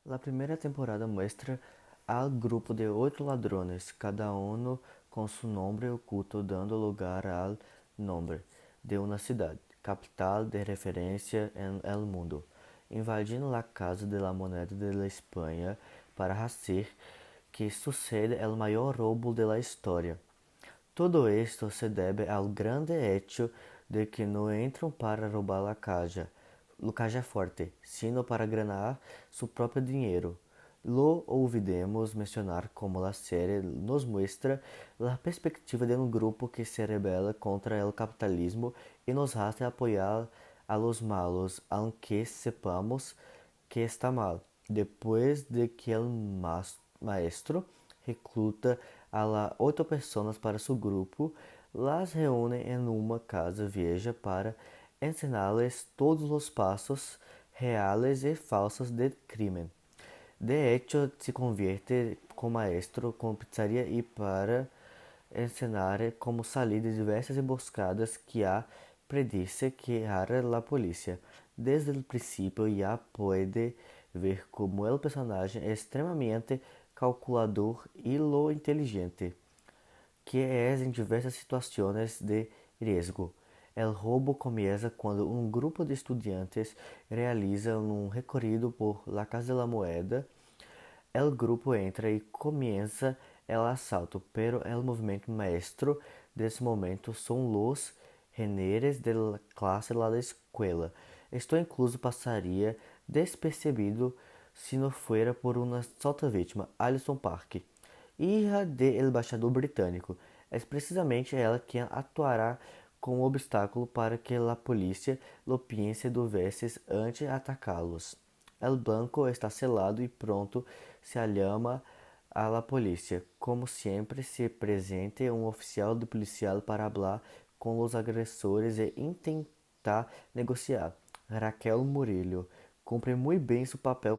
La primera temporada muestra al grupo de 8 ladrones, cada uno con su nombre oculto dando lugar al nombre de una ciudad, capital de referencia en el mundo, invadindo la Casa de la Moneda de la España para hacer que suceda el mayor robo de la historia. Todo esto se debe al grande hecho de que no entran para robar la caja fuerte, sino para ganar su propio dinero. Lo olvidemos mencionar como la serie nos muestra la perspectiva de un grupo que se rebela contra el capitalismo y nos hace apoyar a los malos, aunque sepamos que está mal. Después de que el maestro recluta a las 8 personas para su grupo, las reúne en una casa vieja para enseñarles todos los pasos reales y falsos del crimen. De hecho, se convierte como maestro con pizzaria y para enseñar cómo salir de diversas emboscadas que predice que hará la policía. Desde el principio ya puede ver como el personaje es extremamente calculador y lo inteligente que es en diversas situaciones de riesgo. El robo comienza cuando un grupo de estudiantes realiza un recorrido por la Casa de la Moneda. El grupo entra y comienza el asalto, pero el movimiento maestro de ese momento son los reneres de la clase de la escuela. Esto incluso pasaría despercebido si no fuera por una solta vítima, Alison Park, hija del embaixador britânico. É precisamente ela quem atuará como obstáculo para que a polícia lo piense duas vezes antes de atacá-los. El banco está selado e pronto se llama a la polícia. Como sempre, se presente um oficial do policial para falar com os agressores e tentar negociar. Raquel Murillo cumpre muito bem seu papel